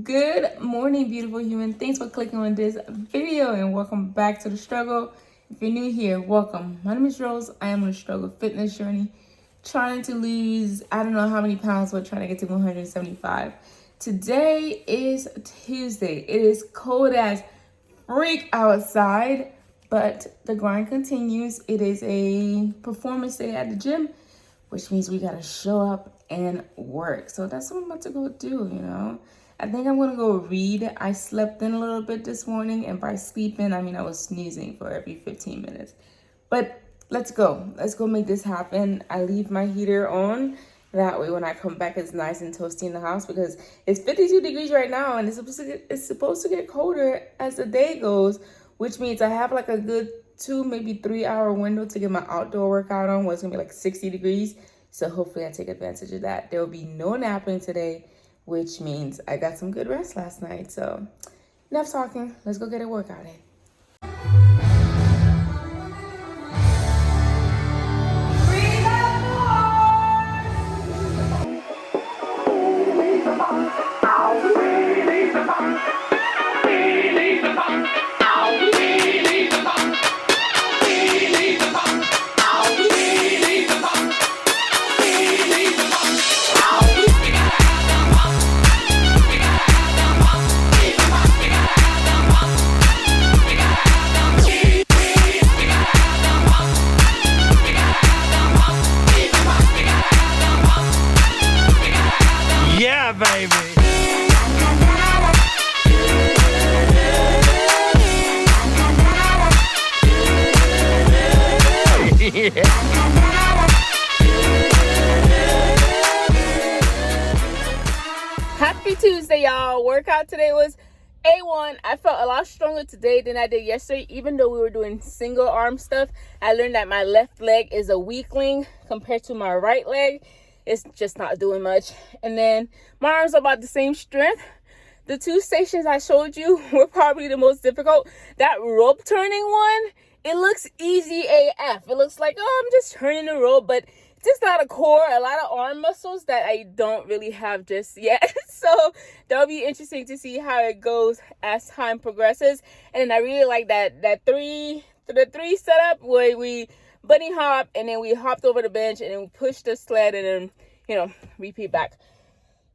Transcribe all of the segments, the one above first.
Good morning, beautiful human. Thanks for clicking on this video and welcome back to the struggle. If you're new here, welcome. My name is Rose. I am on a struggle fitness journey, trying to lose I don't know how many pounds, but trying to get to 175. Today is Tuesday. It is cold as freak outside, but the grind continues. It is a performance day at the gym, which means we gotta show up and work. So that's what I'm about to go do. I think I'm gonna go read. I slept in a little bit this morning, and by sleeping, I mean I was sneezing for every 15 minutes. But let's go. Let's go make this happen. I leave my heater on. That way when I come back, it's nice and toasty in the house because it's 52 degrees right now, and it's supposed to get colder as the day goes, which means I have like a good 2, maybe 3 hour window to get my outdoor workout on where it's gonna be like 60 degrees. So hopefully I take advantage of that. There will be no napping today, which means I got some good rest last night. So enough talking. Let's go get a workout in. Yeah, baby. Yeah. Happy Tuesday, y'all. Workout today was A1. I felt a lot stronger today than I did yesterday. Even though we were doing single arm stuff, I learned that my left leg is a weakling compared to my right leg. It's just not doing much. And then my arms are about the same strength. The 2 stations I showed you were probably the most difficult. That rope turning one, it looks easy AF. It looks like, oh, I'm just turning the rope, but just a lot of core, a lot of arm muscles that I don't really have just yet. So that'll be interesting to see how it goes as time progresses. And then I really like the three setup where we bunny hop and then we hopped over the bench and then we pushed the sled and then, repeat back.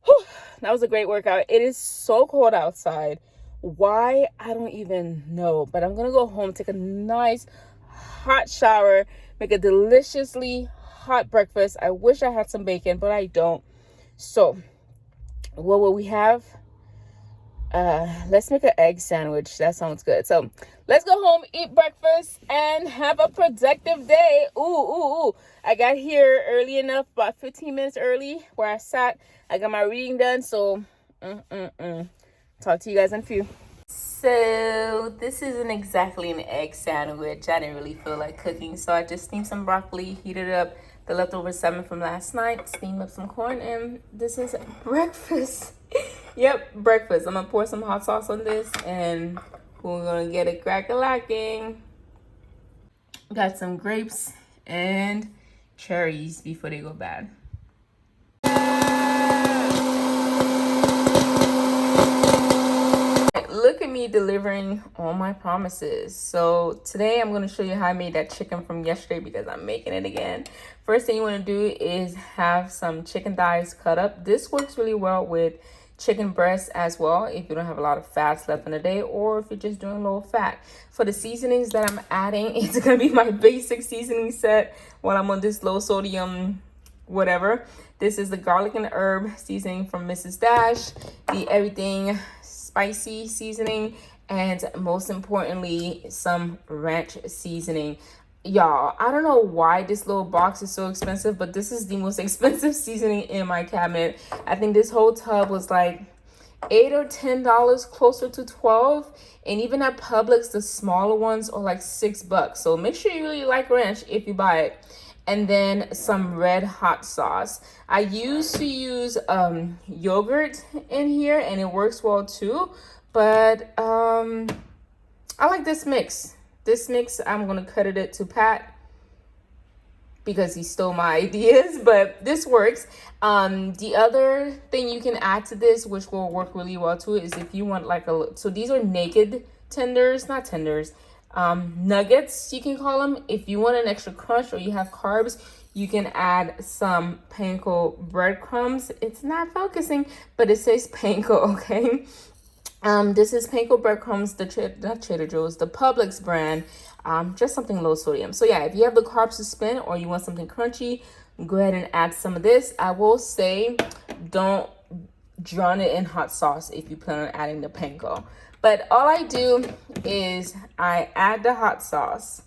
Whew, that was a great workout. It is so cold outside. Why? I don't even know. But I'm going to go home, take a nice hot shower, make a deliciously hot breakfast. I wish I had some bacon, but I don't. So what will we have? Let's make an egg sandwich. That sounds good. So let's go home, eat breakfast, and have a productive day. Ooh. I got here early enough, about 15 minutes early where I sat. I got my reading done. So talk to you guys in a few. So this isn't exactly an egg sandwich. I didn't really feel like cooking, so I just steamed some broccoli, heated up the leftover salmon from last night, steamed up some corn, and this is breakfast. Yep, breakfast. I'm gonna pour some hot sauce on this and we're gonna get it crack-a-lacking. Got some grapes and cherries before they go bad. Look at me delivering on my promises. So today I'm going to show you how I made that chicken from yesterday because I'm making it again. First thing you want to do is have some chicken thighs cut up. This works really well with chicken breasts as well if you don't have a lot of fats left in the day or if you're just doing low fat. For the seasonings that I'm adding, it's going to be my basic seasoning set while I'm on this low sodium whatever. This is the garlic and herb seasoning from Mrs. Dash, the everything spicy seasoning, and most importantly some ranch seasoning. Y'all, I don't know why this little box is so expensive, but this is the most expensive seasoning in my cabinet. I think this whole tub was like $8 or $10, closer to 12, and even at Publix the smaller ones are like $6. So make sure you really like ranch if you buy it. And then some red hot sauce. I used to use yogurt in here and it works well too, but I like this mix. I'm gonna cut it to pat because he stole my ideas, but this works. The other thing you can add to this, which will work really well too, is if you want like so these are naked tenders, not tenders, nuggets, you can call them. If you want an extra crunch or you have carbs, you can add some panko breadcrumbs. It's not focusing, but it says panko, okay? This is panko breadcrumbs, not Trader Joe's, the Publix brand. Just something low sodium. So yeah, if you have the carbs to spend or you want something crunchy, go ahead and add some of this. I will say, don't drown it in hot sauce if you plan on adding the panko. But all I do is I add the hot sauce.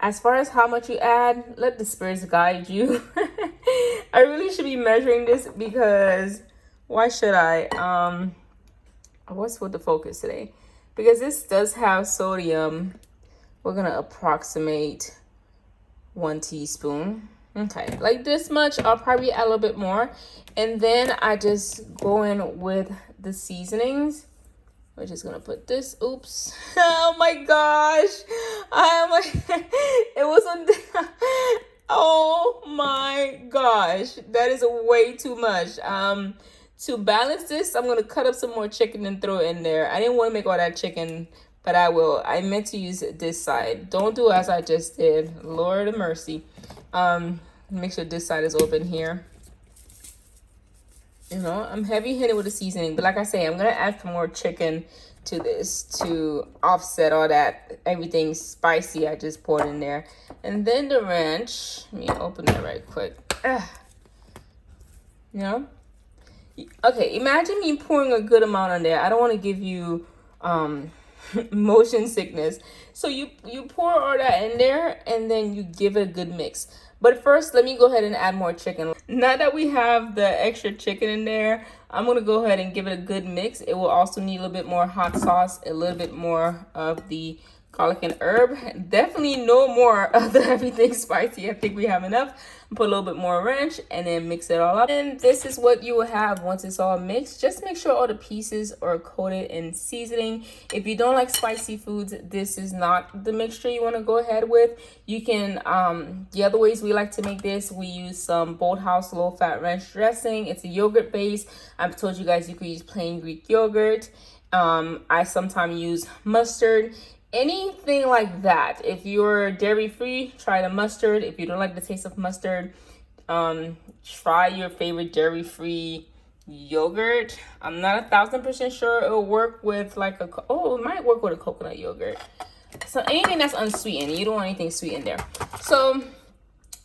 As far as how much you add, let the spirits guide you. I really should be measuring this because why should I? What's with the focus today? Because this does have sodium. We're gonna approximate 1 teaspoon. Okay, like this much. I'll probably add a little bit more. And then I just go in with the seasonings. We're just gonna put this. Oops. Oh my gosh. It was on. Oh my gosh. That is way too much. To balance this, I'm gonna cut up some more chicken and throw it in there. I didn't want to make all that chicken, but I will. I meant to use this side. Don't do as I just did. Lord of mercy. Make sure this side is open here. You know, I'm heavy-handed with the seasoning, but like I say, I'm gonna add some more chicken to this to offset all that everything spicy I just poured in there. And then the ranch. Let me open that right quick. You know. Okay, imagine me pouring a good amount on there. I don't want to give you motion sickness. So you pour all that in there and then you give it a good mix. But first, let me go ahead and add more chicken. Now that we have the extra chicken in there, I'm going to go ahead and give it a good mix. It will also need a little bit more hot sauce, a little bit more of the garlic and herb. Definitely no more of the everything spicy. I think we have enough. Put a little bit more ranch and then mix it all up. And this is what you will have once it's all mixed. Just make sure all the pieces are coated in seasoning. If you don't like spicy foods, this is not the mixture you want to go ahead with. You can, the other ways we like to make this, we use some Bolthouse low-fat ranch dressing. It's a yogurt base. I've told you guys you could use plain Greek yogurt. I sometimes use mustard. Anything like that. If you're dairy free, try the mustard. If you don't like the taste of mustard, try your favorite dairy free yogurt. I'm not 1000% sure it'll work with like it might work with a coconut yogurt. So anything that's unsweetened, you don't want anything sweet in there. So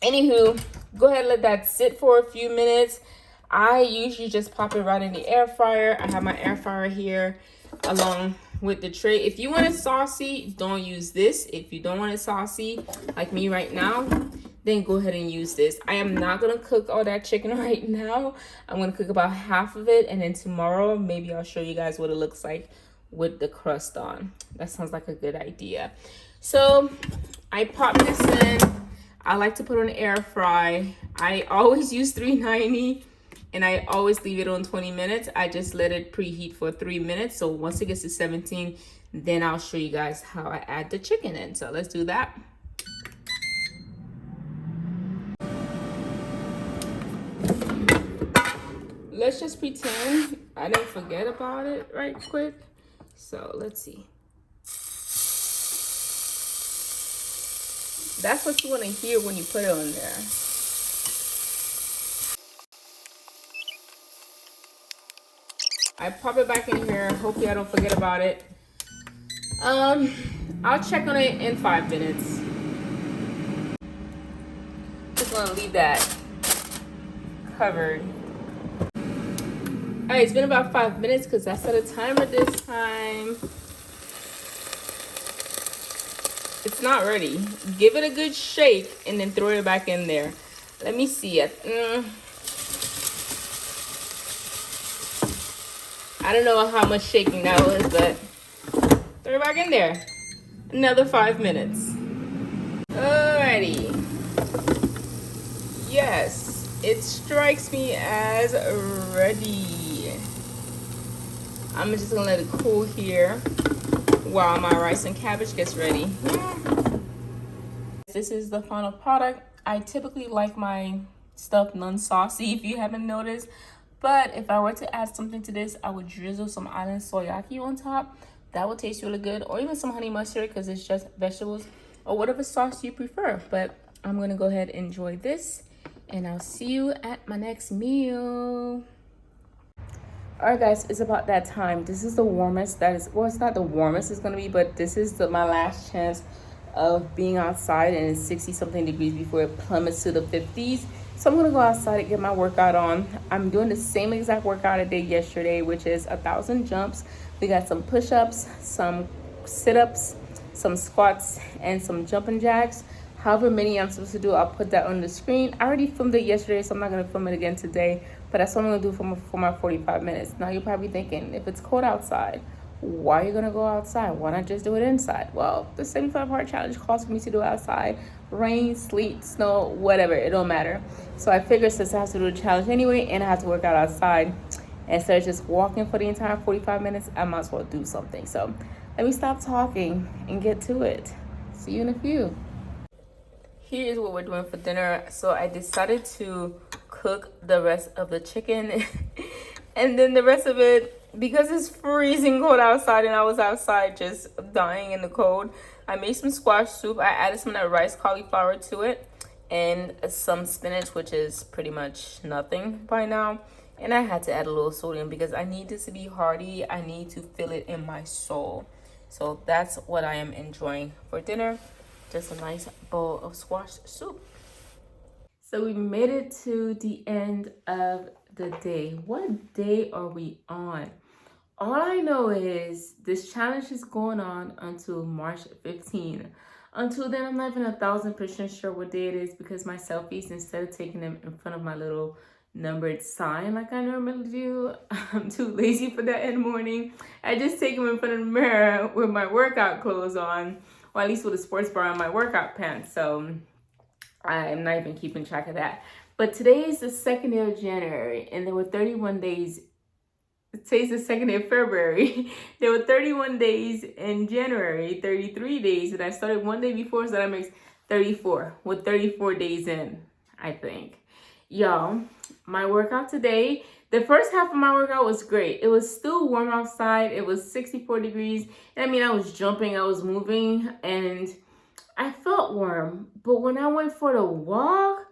anywho, go ahead and let that sit for a few minutes. I usually just pop it right in the air fryer. I have my air fryer here along with the tray. If you want it saucy, don't use this. If you don't want it saucy like me right now, then go ahead and use this. I am not gonna cook all that chicken right now. I'm gonna cook about half of it, and then tomorrow maybe I'll show you guys what it looks like with the crust on. That sounds like a good idea. So I pop this in. I like to put on air fry. I always use 390. And I always leave it on 20 minutes. I just let it preheat for 3 minutes. So once it gets to 17, then I'll show you guys how I add the chicken in. So let's do that. Let's just pretend I didn't forget about it right quick. So let's see. That's what you want to hear when you put it on there. I pop it back in here. Hopefully I don't forget about it. I'll check on it in 5 minutes. Just want to leave that covered. All right, it's been about 5 minutes because I set a timer this time. It's not ready. Give it a good shake and then throw it back in there. Let me see it. I don't know how much shaking that was, but throw it back in there. Another 5 minutes. Alrighty. Yes, it strikes me as ready. I'm just gonna let it cool here while my rice and cabbage gets ready. This is the final product. I typically like my stuff non-saucy, if you haven't noticed. But if I were to add something to this, I would drizzle some island soyaki on top. That would taste really good. Or even some honey mustard, because it's just vegetables. Or whatever sauce you prefer. But I'm going to go ahead and enjoy this. And I'll see you at my next meal. Alright guys, it's about that time. This is the warmest that is, well, it's not the warmest it's going to be, but this is my last chance of being outside, and it's 60 something degrees before it plummets to the 50s. So I'm going to go outside and get my workout on. I'm doing the same exact workout I did yesterday, which is 1,000 jumps. We got some push-ups, some sit-ups, some squats, and some jumping jacks. However many I'm supposed to do, I'll put that on the screen. I already filmed it yesterday, so I'm not going to film it again today. But that's what I'm going to do for my 45 minutes. Now you're probably thinking, if it's cold outside, why are you going to go outside? Why not just do it inside? Well, the 75-hard challenge calls for me to do it outside. Rain, sleet, snow, whatever. It don't matter. So I figured since I have to do the challenge anyway, and I have to work out outside, instead of just walking for the entire 45 minutes, I might as well do something. So let me stop talking and get to it. See you in a few. Here is what we're doing for dinner. So I decided to cook the rest of the chicken and then the rest of it, because it's freezing cold outside and I was outside just dying in the cold, I made some squash soup. I added some of that rice cauliflower to it and some spinach, which is pretty much nothing by now. And I had to add a little sodium because I need this to be hearty. I need to feel it in my soul. So that's what I am enjoying for dinner. Just a nice bowl of squash soup. So we made it to the end of the day. What day are we on? All I know is this challenge is going on until March 15. Until then, I'm not even 1,000% sure what day it is, because my selfies, instead of taking them in front of my little numbered sign like I normally do, I'm too lazy for that in the morning. I just take them in front of the mirror with my workout clothes on, or at least with a sports bra on my workout pants. So I'm not even keeping track of that. But today is the 2nd day of January, and there were 31 days. Today's the 2nd day of February. There were 31 days in January, 33 days, and I started one day before, so that makes 34, with 34 days in, I think. Y'all, my workout today, the first half of my workout was great. It was still warm outside. It was 64 degrees. And I mean, I was jumping, I was moving, and I felt warm. But when I went for the walk,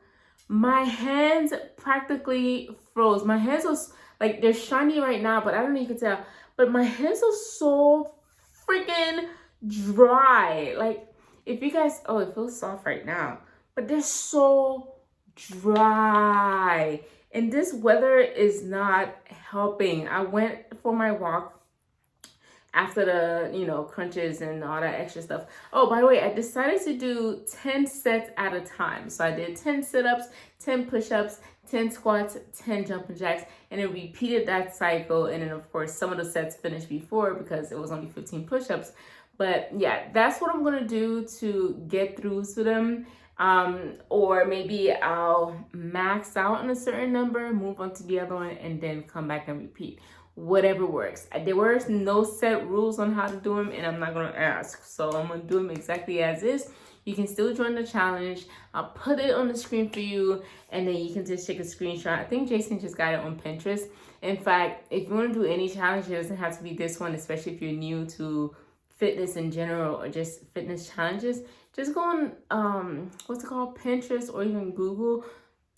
my hands practically froze. My hands was like, they're shiny right now, but I don't know if you can tell. But my hands are so freaking dry. Like, if you guys, oh, it feels soft right now. But they're so dry. And this weather is not helping. I went for my walk after the, crunches and all that extra stuff. Oh, by the way, I decided to do 10 sets at a time. So I did 10 sit-ups, 10 push-ups, 10 squats, 10 jumping jacks, and then repeated that cycle. And then, of course, some of the sets finished before because it was only 15 push-ups. But yeah, that's what I'm going to do to get through to them. Or maybe I'll max out on a certain number, move on to the other one, and then come back and repeat. Whatever works. There were no set rules on how to do them, and I'm not going to ask. So I'm going to do them exactly as is. You can still join the challenge. I'll put it on the screen for you, and then you can just take a screenshot. I think Jason just got it on Pinterest. In fact, if you want to do any challenge, it doesn't have to be this one, especially if you're new to fitness in general or just fitness challenges. Just go on, what's it called? Pinterest, or even Google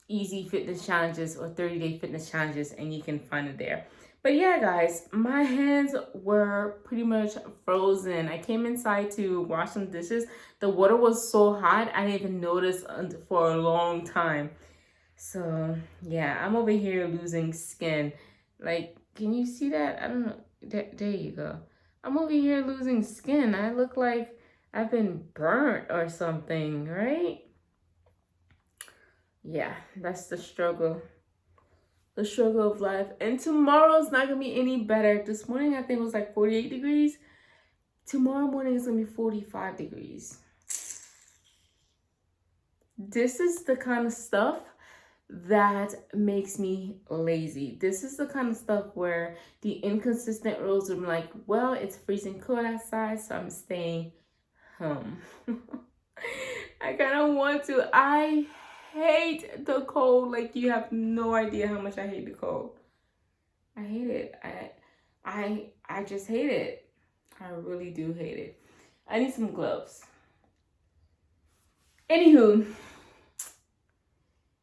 easy fitness challenges or 30-day fitness challenges, and you can find it there. But yeah, guys, my hands were pretty much frozen. I came inside to wash some dishes. The water was so hot, I didn't even notice for a long time. So yeah, I'm over here losing skin. Like, can you see that? I don't know. There you go. I'm over here losing skin. I look like I've been burnt or something, right? Yeah, that's the struggle. The struggle of life. And tomorrow's not gonna be any better. This morning I think it was like 48 degrees. Tomorrow morning is gonna be 45 degrees. This is the kind of stuff that makes me lazy. This is the kind of stuff where the inconsistent rules are like, well, it's freezing cold outside, so I'm staying home. I kind of want to. I hate the cold. Like, you have no idea how much I hate the cold. I hate it. I just hate it. I really do hate it. I need some gloves. Anywho,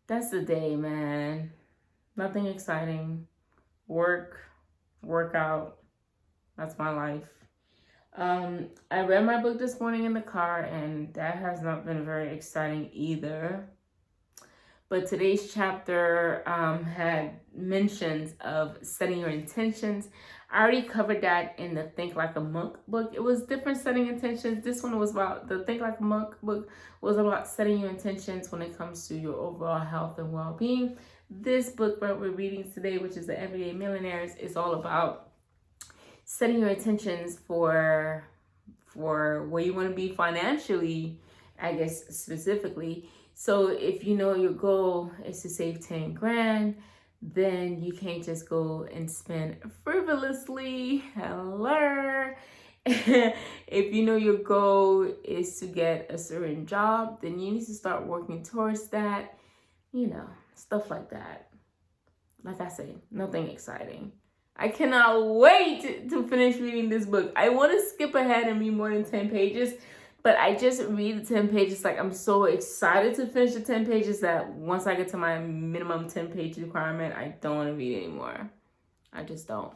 that's the day, man. Nothing exciting. Workout. That's my life. I read my book this morning in the car, and that has not been very exciting either. But today's chapter had mentions of setting your intentions. I already covered that in the Think Like a Monk book. It was different setting intentions. This one was about, the Think Like a Monk book was about setting your intentions when it comes to your overall health and well-being. This book that we're reading today, which is the Everyday Millionaires, is all about setting your intentions for where you want to be financially, I guess, specifically. So if you know your goal is to save 10 grand, then you can't just go and spend frivolously. Hello. If you know your goal is to get a certain job, then you need to start working towards that, stuff like that. Like I say, nothing exciting. I cannot wait to finish reading this book. I want to skip ahead and read more than 10 pages, but I just read the 10 pages. Like, I'm so excited to finish the 10 pages that once I get to my minimum 10-page requirement, I don't want to read anymore. I just don't.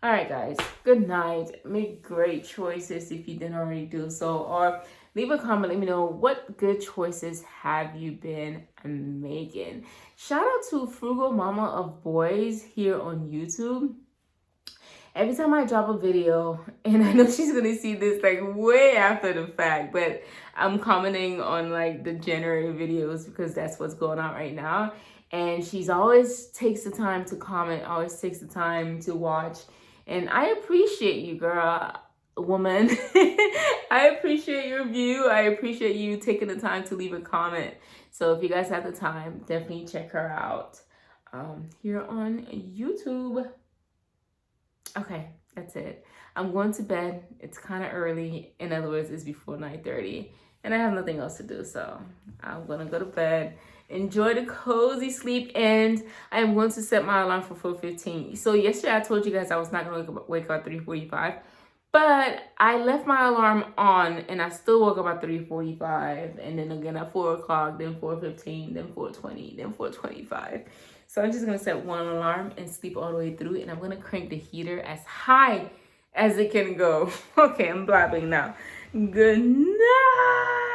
All right, guys. Good night. Make great choices if you didn't already do so. Or leave a comment. Let me know what good choices have you been making. Shout out to Frugal Mama of Boys here on YouTube. Every time I drop a video, and I know she's going to see this like way after the fact, but I'm commenting on like the January videos because that's what's going on right now. And she's always takes the time to comment, always takes the time to watch. And I appreciate you, girl, woman. I appreciate your view. I appreciate you taking the time to leave a comment. So if you guys have the time, definitely check her out here on YouTube. Okay, that's it. I'm going to bed. It's kind of early. In other words, it's before 9:30. And I have nothing else to do, so I'm going to go to bed. Enjoy the cozy sleep, and I am going to set my alarm for 4:15. So yesterday I told you guys I was not going to wake up at 3:45. But I left my alarm on, and I still woke up at 3:45. And then again at 4 o'clock, then 4:15, then 4:20, then 4:25. So I'm just going to set one alarm and sleep all the way through. And I'm going to crank the heater as high as it can go. Okay, I'm blabbing now. Good night.